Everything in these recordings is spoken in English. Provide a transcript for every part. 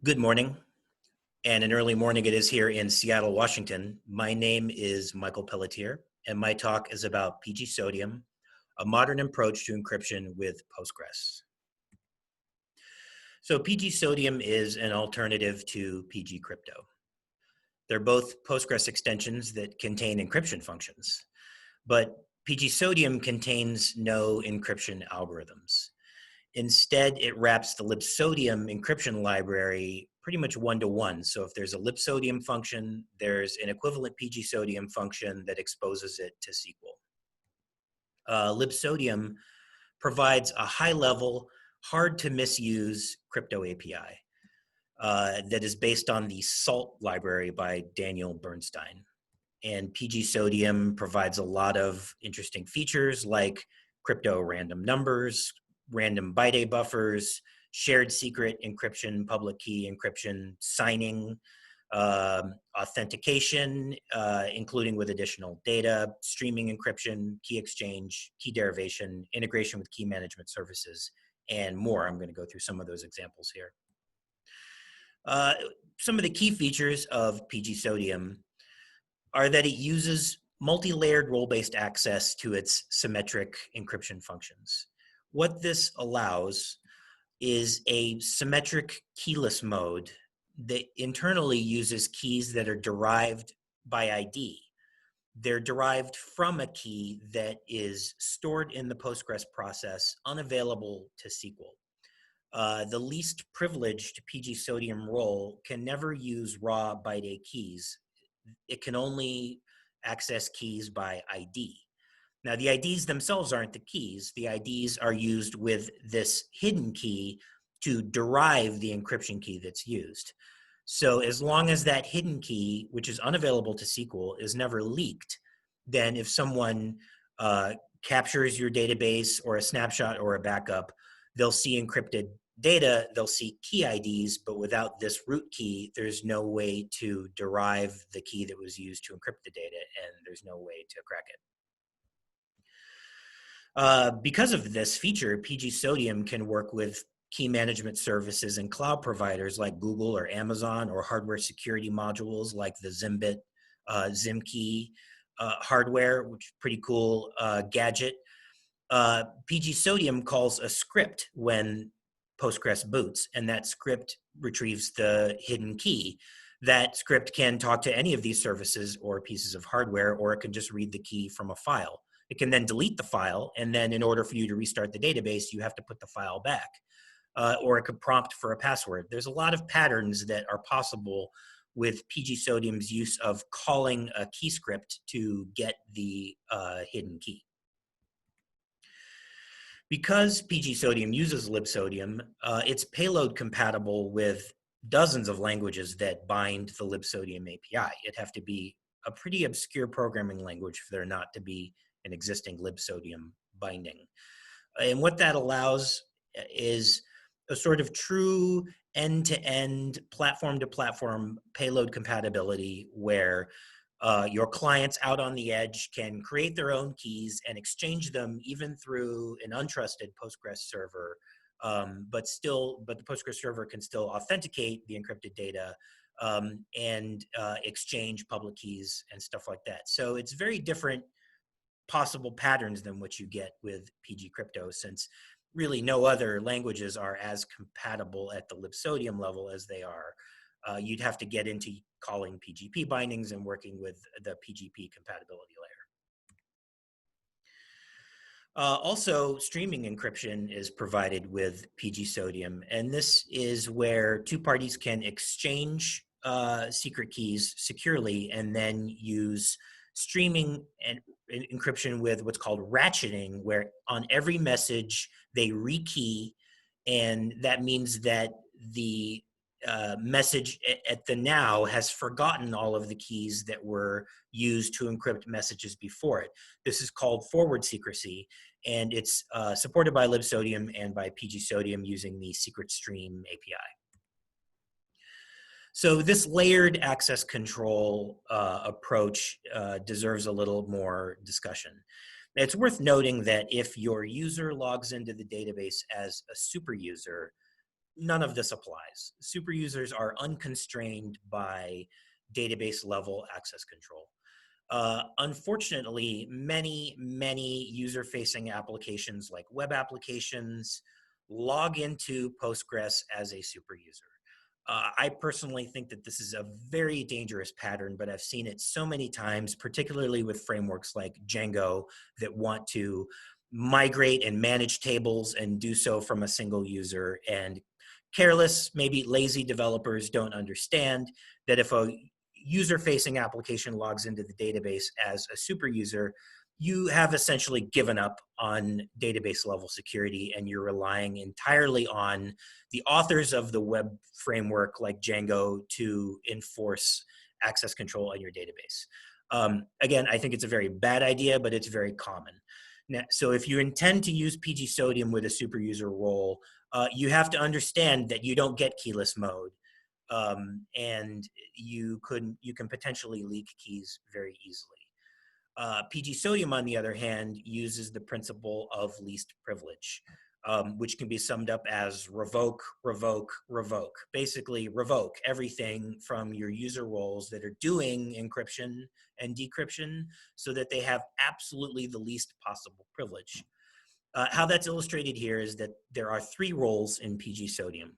Good morning, and an early morning it is here in Seattle, Washington. My name is Michael Pelletier, and my talk is about Pgsodium, a modern approach to encryption with Postgres. So Pgsodium is an alternative to pgcrypto. They're both Postgres extensions that contain encryption functions, but Pgsodium contains no encryption algorithms. Instead, it wraps the libsodium encryption library pretty much one-to-one. So if there's a libsodium function, there's an equivalent pgsodium function that exposes it to SQL. Libsodium provides a high-level, hard-to-misuse crypto API that is based on the SALT library by Daniel Bernstein. And Pgsodium provides a lot of interesting features like crypto random numbers, random byte buffers, shared secret encryption, public key encryption, signing, authentication, including with additional data, streaming encryption, key exchange, key derivation, integration with key management services, and more. I'm going to go through some of those examples here. Some of the key features of Pgsodium are that it uses multi-layered role-based access to its symmetric encryption functions. What this allows is a symmetric keyless mode that internally uses keys that are derived by ID. They're derived from a key that is stored in the Postgres process, unavailable to SQL. The least privileged Pgsodium role can never use raw byte keys. It can only access keys by ID. Now, the IDs themselves aren't the keys. The IDs are used with this hidden key to derive the encryption key that's used. So as long as that hidden key, which is unavailable to SQL, is never leaked, then if someone captures your database or a snapshot or a backup, they'll see encrypted data, they'll see key IDs, but without this root key, there's no way to derive the key that was used to encrypt the data, and there's no way to crack it. Because of this feature, Pgsodium can work with key management services and cloud providers like Google or Amazon, or hardware security modules like the Zimbit, Zimkey hardware, which is pretty cool gadget. Pgsodium calls a script when Postgres boots, and that script retrieves the hidden key. That script can talk to any of these services or pieces of hardware, or it can just read the key from a file. It can then delete the file, and then in order for you to restart the database, you have to put the file back. Or it could prompt for a password. There's a lot of patterns that are possible with Pgsodium's use of calling a key script to get the hidden key. Because Pgsodium uses libsodium, it's payload compatible with dozens of languages that bind the libsodium API. It'd have to be a pretty obscure programming language for there not to be an existing libsodium binding. And what that allows is a sort of true end-to-end, platform-to-platform payload compatibility where your clients out on the edge can create their own keys and exchange them even through an untrusted Postgres server, but the Postgres server can still authenticate the encrypted data and exchange public keys and stuff like that. So it's very different possible patterns than what you get with pgcrypto, since really no other languages are as compatible at the libsodium level as they are. You'd have to get into calling PGP bindings and working with the PGP compatibility layer. Also, streaming encryption is provided with Pgsodium, and this is where two parties can exchange secret keys securely and then use streaming and encryption with what's called ratcheting, where on every message they rekey, and that means that the message at the now has forgotten all of the keys that were used to encrypt messages before it. This is called forward secrecy, and it's supported by libsodium and by Pgsodium using the secret stream API. So this layered access control approach deserves a little more discussion. It's worth noting that if your user logs into the database as a super user, none of this applies. Super users are unconstrained by database level access control. Unfortunately, many user-facing applications like web applications log into Postgres as a super user. I personally think that this is a very dangerous pattern, but I've seen it so many times, particularly with frameworks like Django that want to migrate and manage tables and do so from a single user. And careless, maybe lazy developers don't understand that if a user-facing application logs into the database as a super user, you have essentially given up on database level security and you're relying entirely on the authors of the web framework like Django to enforce access control on your database. Again, I think it's a very bad idea, but it's very common. Now, so if you intend to use Pgsodium with a super user role, you have to understand that you don't get keyless mode. And you can potentially leak keys very easily. Pgsodium, on the other hand, uses the principle of least privilege, which can be summed up as revoke, revoke, revoke. Basically, revoke everything from your user roles that are doing encryption and decryption so that they have absolutely the least possible privilege. How that's illustrated here is that there are 3 roles in Pgsodium.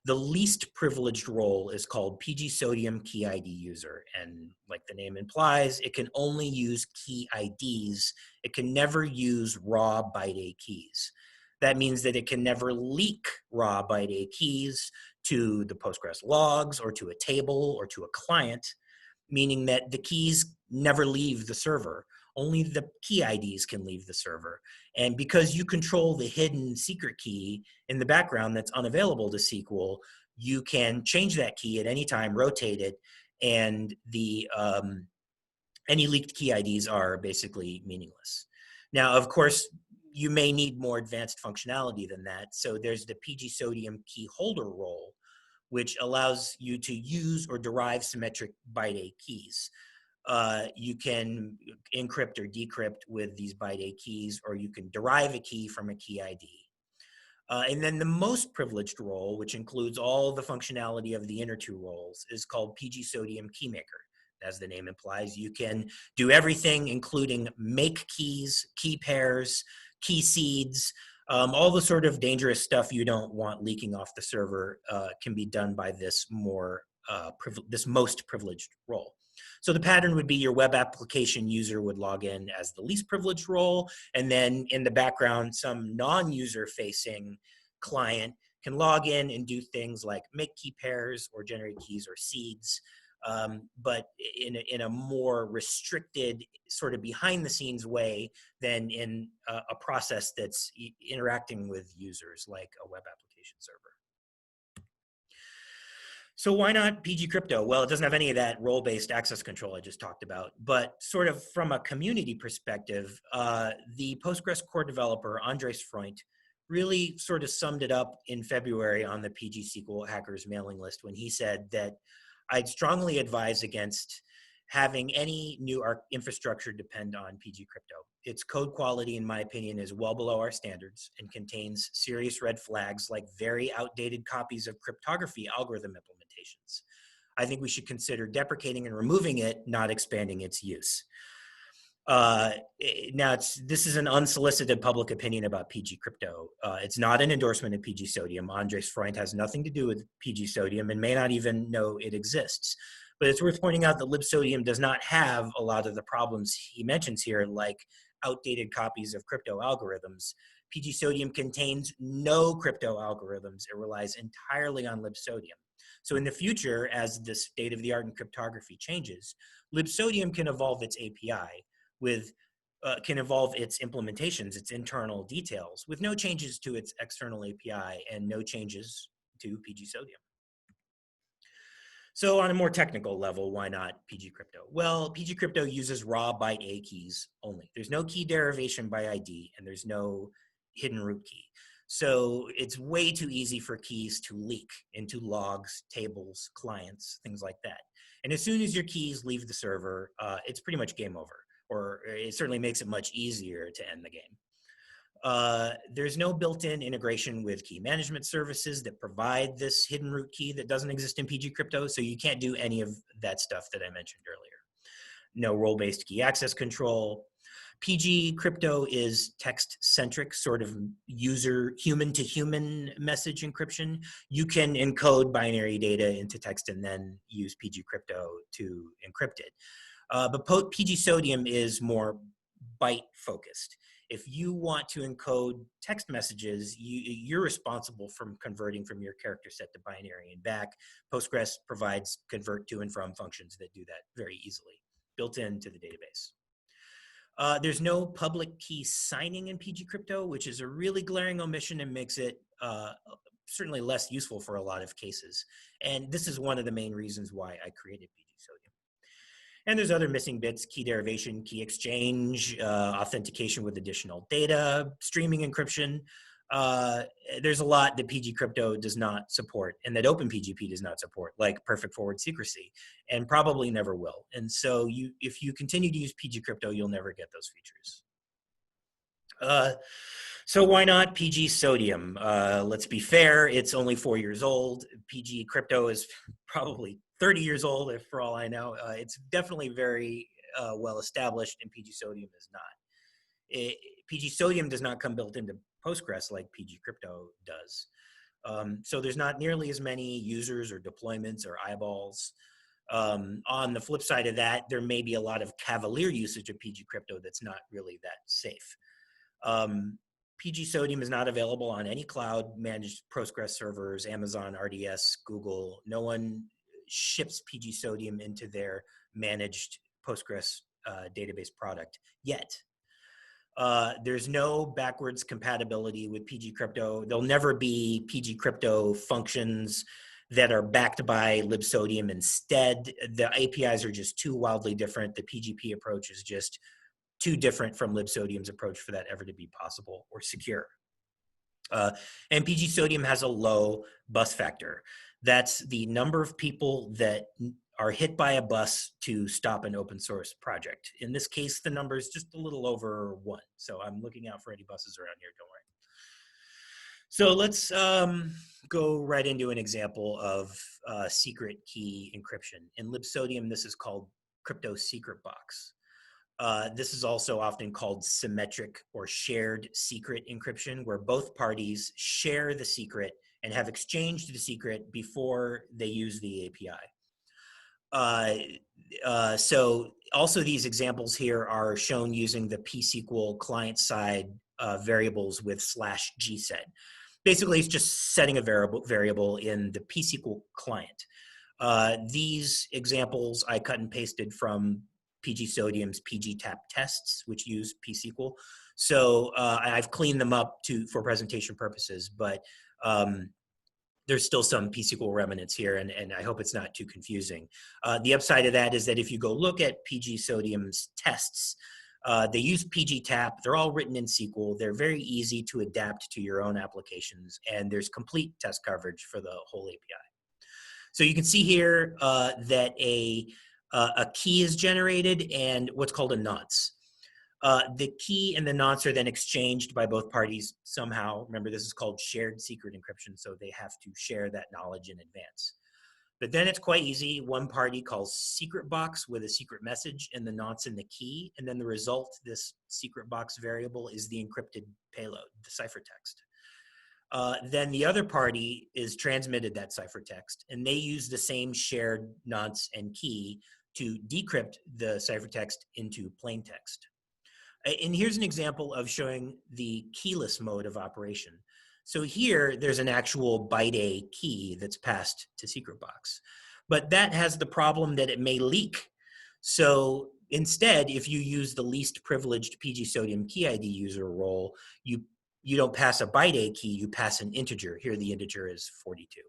The least privileged role is called Pgsodium key ID user. And like the name implies, it can only use key IDs. It can never use raw byte A keys. That means that it can never leak raw byte A keys to the Postgres logs or to a table or to a client, meaning that the keys never leave the server. Only the key IDs can leave the server. And because you control the hidden secret key in the background that's unavailable to SQL, you can change that key at any time, rotate it, and any leaked key IDs are basically meaningless. Now, of course, you may need more advanced functionality than that. So there's the Pgsodium key holder role, which allows you to use or derive symmetric byte A keys. You can encrypt or decrypt with these byte A keys, or you can derive a key from a key ID. And then the most privileged role, which includes all the functionality of the inner 2 roles, is called Pgsodium keymaker. As the name implies, you can do everything, including make keys, key pairs, key seeds, all the sort of dangerous stuff you don't want leaking off the server can be done by this this most privileged role. So the pattern would be your web application user would log in as the least privileged role, and then in the background, some non-user facing client can log in and do things like make key pairs or generate keys or seeds, but in a more restricted, sort of behind the scenes way than in a process that's interacting with users like a web application server. So why not pgcrypto? Well, it doesn't have any of that role-based access control I just talked about, but sort of from a community perspective, the Postgres core developer, Andres Freund, really sort of summed it up in February on the PGSQL hackers mailing list when he said that I'd strongly advise against having any new infrastructure depend on pgcrypto. Its code quality, in my opinion, is well below our standards and contains serious red flags like very outdated copies of cryptography algorithm implementations. I think we should consider deprecating and removing it, not expanding its use. Now, this is an unsolicited public opinion about pgcrypto. It's not an endorsement of Pgsodium. Andres Freund has nothing to do with Pgsodium and may not even know it exists. But it's worth pointing out that libsodium does not have a lot of the problems he mentions here, like outdated copies of crypto algorithms. Pgsodium contains no crypto algorithms. It relies entirely on libsodium. So in the future, as the state of the art in cryptography changes, libsodium can evolve its API can evolve its implementations, its internal details, with no changes to its external API and no changes to pgsodium. So on a more technical level, why not pgcrypto? Well, pgcrypto uses raw byte A keys only. There's no key derivation by ID, and there's no hidden root key. So it's way too easy for keys to leak into logs, tables, clients, things like that. And as soon as your keys leave the server, it's pretty much game over, or it certainly makes it much easier to end the game. There's no built-in integration with key management services that provide this hidden root key that doesn't exist in pgcrypto, so you can't do any of that stuff that I mentioned earlier. No role-based key access control. pgcrypto is text-centric, sort of human-to-human message encryption. You can encode binary data into text and then use pgcrypto to encrypt it. But Pgsodium is more byte-focused. If you want to encode text messages, you're responsible for converting from your character set to binary and back. Postgres provides convert to and from functions that do that very easily, built into the database. There's no public key signing in pgcrypto, which is a really glaring omission and makes it certainly less useful for a lot of cases. And this is one of the main reasons why I created Pgsodium. And there's other missing bits: key derivation, key exchange, authentication with additional data, streaming encryption. There's a lot that pgcrypto does not support and that OpenPGP does not support, like perfect forward secrecy, and probably never will. And so if you continue to use pgcrypto, you'll never get those features. So why not pgsodium? Let's be fair, it's only 4 years old. pgcrypto is probably 30 years old, if for all I know. It's definitely very well established, and pgsodium is not. Pgsodium does not come built into Postgres like pgcrypto does. So there's not nearly as many users or deployments or eyeballs. On the flip side of that, there may be a lot of cavalier usage of pgcrypto that's not really that safe. Pgsodium is not available on any cloud-managed Postgres servers, Amazon, RDS, Google. No one ships pgsodium into their managed Postgres database product yet. There's no backwards compatibility with pgcrypto. There'll never be pgcrypto functions that are backed by libsodium instead. The APIs are just too wildly different. The PGP approach is just too different from libsodium's approach for that ever to be possible or secure. And pgsodium has a low bus factor. That's the number of people that are hit by a bus to stop an open source project. In this case, the number is just a little over 1. So I'm looking out for any buses around here, don't worry. So let's go right into an example of secret key encryption. In libsodium, this is called crypto secret box. This is also often called symmetric or shared secret encryption, where both parties share the secret and have exchanged the secret before they use the API. So also these examples here are shown using the pSQL client-side variables with /gset. Basically, it's just setting a variable in the pSQL client. These examples I cut and pasted from Pgsodium's pgtap tests, which use pSQL. So I've cleaned them up for presentation purposes, but there's still some pSQL remnants here, and I hope it's not too confusing. The upside of that is that if you go look at Pgsodium's tests, they use pgtap. They're all written in SQL. They're very easy to adapt to your own applications, and there's complete test coverage for the whole API. So you can see here that a key is generated and what's called a nonce. The key and the nonce are then exchanged by both parties somehow. Remember, this is called shared secret encryption, so they have to share that knowledge in advance. But then it's quite easy. One party calls secret box with a secret message and the nonce and the key, and then the result, this secret box variable, is the encrypted payload, the ciphertext. Then the other party is transmitted that ciphertext, and they use the same shared nonce and key to decrypt the ciphertext into plain text. And here's an example of showing the keyless mode of operation. So here, there's an actual byte A key that's passed to secret box. But that has the problem that it may leak. So instead, if you use the least privileged Pgsodium key ID user role, you don't pass a byte A key, you pass an integer. Here, the integer is 42.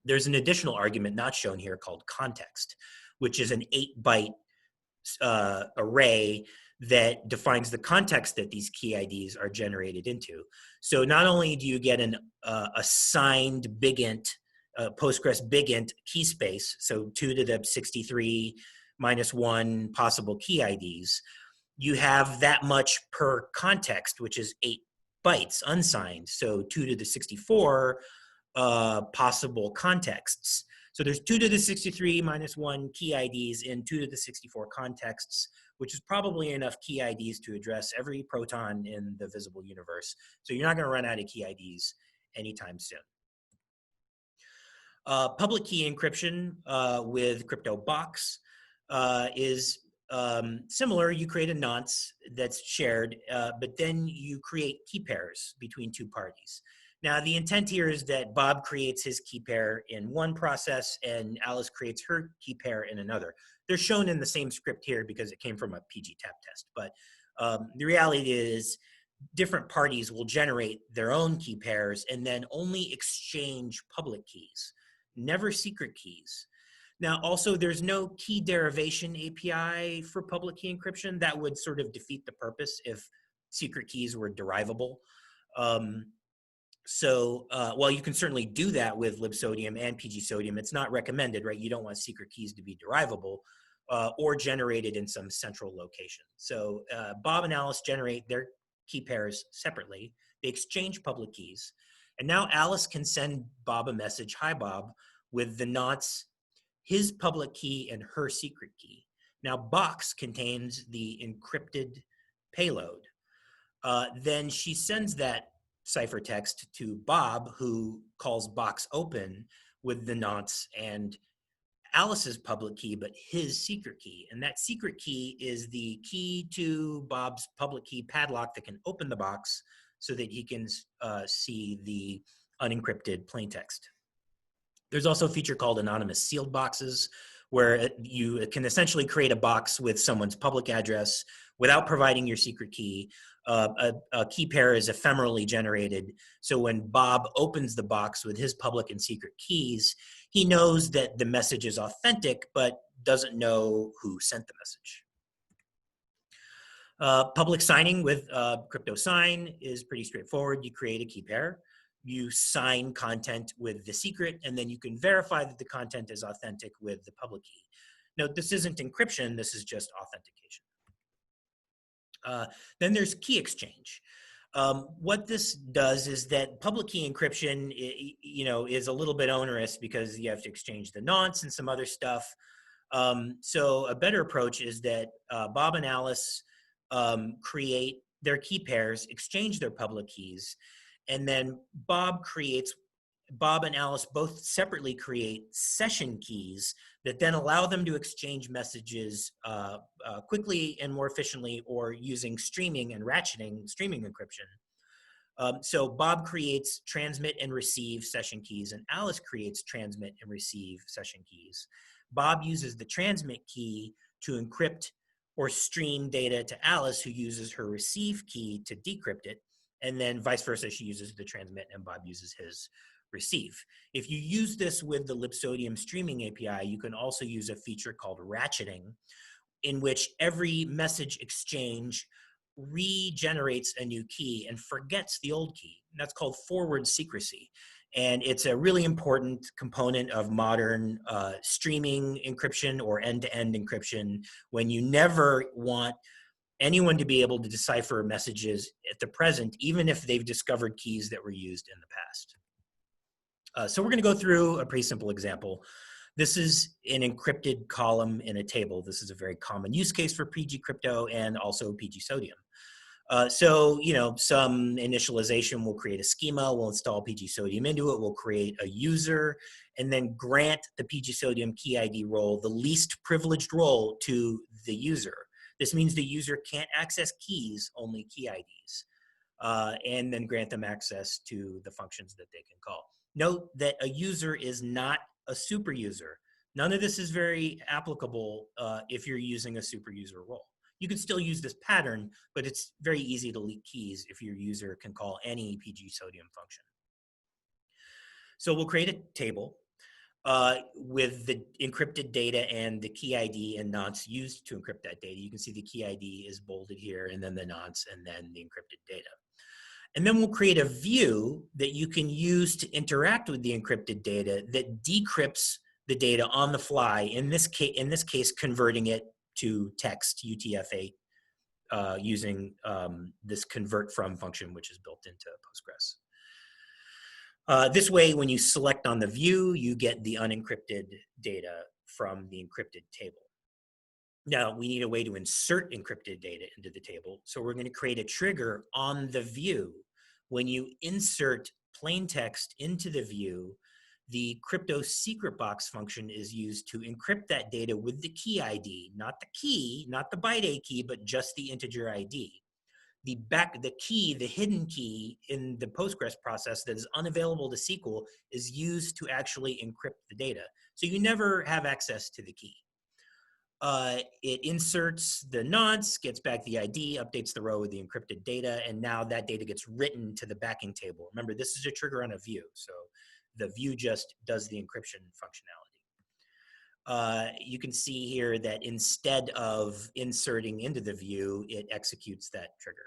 There's an additional argument not shown here called context, which is an 8-byte array that defines the context that these key IDs are generated into. So not only do you get an assigned bigint, Postgres bigint key space, so 2 to the 63 minus 1 possible key IDs, you have that much per context, which is 8 bytes unsigned. So 2 to the 64 possible contexts. So there's 2 to the 63 minus 1 key IDs in 2 to the 64 contexts, which is probably enough key IDs to address every proton in the visible universe. So you're not going to run out of key IDs anytime soon. Public key encryption with CryptoBox is similar. You create a nonce that's shared, but then you create key pairs between 2 parties. Now, the intent here is that Bob creates his key pair in one process and Alice creates her key pair in another. They're shown in the same script here because it came from a PG tap test. But the reality is different parties will generate their own key pairs and then only exchange public keys, never secret keys. Now, also, there's no key derivation API for public key encryption. That would sort of defeat the purpose if secret keys were derivable. While you can certainly do that with Libsodium and Pgsodium, it's not recommended, right? You don't want secret keys to be derivable or generated in some central location. So Bob and Alice generate their key pairs separately. They exchange public keys. And now Alice can send Bob a message, "Hi, Bob," with the nonce, his public key and her secret key. Now, box contains the encrypted payload. Then she sends that ciphertext to Bob, who calls box open with the nonce and Alice's public key, but his secret key. And that secret key is the key to Bob's public key padlock that can open the box so that he can see the unencrypted plaintext. There's also a feature called anonymous sealed boxes, where you can essentially create a box with someone's public address without providing your secret key. A key pair is ephemerally generated. So when Bob opens the box with his public and secret keys, he knows that the message is authentic, but doesn't know who sent the message. Public signing with CryptoSign is pretty straightforward. You create a key pair, you sign content with the secret, and then you can verify that the content is authentic with the public key. Note, this isn't encryption, this is just authentication. Then there's key exchange. What this does is that public key encryption, is a little bit onerous because you have to exchange the nonce and some other stuff. So a better approach is that Bob and Alice create their key pairs, exchange their public keys, and then Bob and Alice both separately create session keys that then allow them to exchange messages quickly and more efficiently, or using streaming encryption. So Bob creates transmit and receive session keys, and Alice creates transmit and receive session keys. Bob uses the transmit key to encrypt or stream data to Alice, who uses her receive key to decrypt it, and then vice versa, she uses the transmit and Bob uses his receive. If you use this with the Libsodium streaming API, you can also use a feature called ratcheting, in which every message exchange regenerates a new key and forgets the old key. That's called forward secrecy. And it's a really important component of modern streaming encryption or end-to-end encryption, when you never want anyone to be able to decipher messages at the present, even if they've discovered keys that were used in the past. So we're going to go through a pretty simple example. This is an encrypted column in a table. This is a very common use case for pgcrypto and also Pgsodium. Some initialization will create a schema, we'll install Pgsodium into it, we'll create a user, and then grant the Pgsodium key ID role, the least privileged role, to the user. This means the user can't access keys, only key IDs, and then grant them access to the functions that they can call. Note that a user is not a super user. None of this is very applicable if you're using a super user role. You can still use this pattern, but it's very easy to leak keys if your user can call any Pgsodium function. So we'll create a table with the encrypted data and the key ID and nonce used to encrypt that data. You can see the key ID is bolded here, and then the nonce, and then the encrypted data. And then we'll create a view that you can use to interact with the encrypted data that decrypts the data on the fly, in this case converting it to text, UTF-8 using this convert from function, which is built into Postgres. This way, when you select on the view, you get the unencrypted data from the encrypted table. Now, we need a way to insert encrypted data into the table. So we're going to create a trigger on the view. When you insert plain text into the view, the crypto secret box function is used to encrypt that data with the key ID, not the key, not the byte A key, but just the integer ID. The key, the hidden key in the Postgres process that is unavailable to SQL is used to actually encrypt the data. So you never have access to the key. It inserts the nonce, gets back the ID, updates the row with the encrypted data, and now that data gets written to the backing table. Remember, this is a trigger on a view, so the view just does the encryption functionality. You can see here that instead of inserting into the view, it executes that trigger.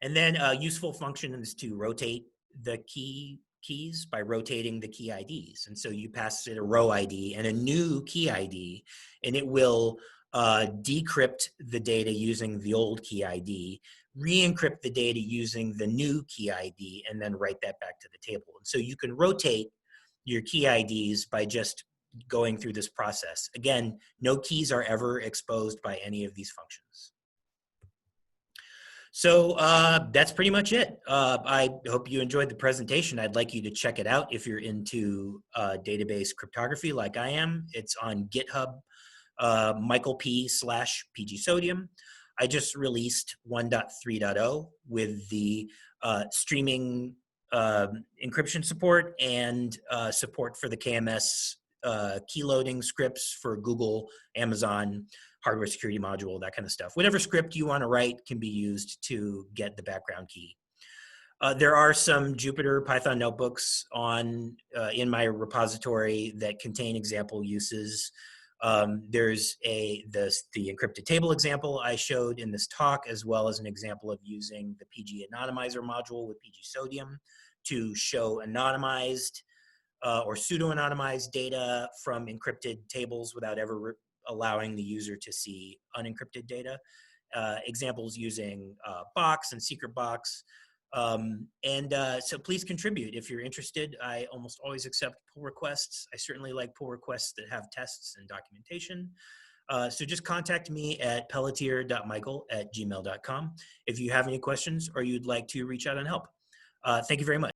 And then a useful function is to rotate the keys by rotating the key IDs. And so you pass it a row ID and a new key ID, and it will decrypt the data using the old key ID, re-encrypt the data using the new key ID, and then write that back to the table. And so you can rotate your key IDs by just going through this process. Again, no keys are ever exposed by any of these functions. So that's pretty much it. I hope you enjoyed the presentation. I'd like you to check it out if you're into database cryptography like I am. It's on GitHub, Michael P/Pgsodium. I just released 1.3.0 with the streaming encryption support and support for the KMS key loading scripts for Google, Amazon, hardware security module, that kind of stuff. Whatever script you want to write can be used to get the background key. There are some Jupyter Python notebooks on in my repository that contain example uses. There's the encrypted table example I showed in this talk, as well as an example of using the PG anonymizer module with Pgsodium to show anonymized or pseudo-anonymized data from encrypted tables without ever allowing the user to see unencrypted data. Examples using box and secret box. So please contribute if you're interested. I almost always accept pull requests. I certainly like pull requests that have tests and documentation. So just contact me at pelletier.michael@gmail.com if you have any questions or you'd like to reach out and help. Thank you very much.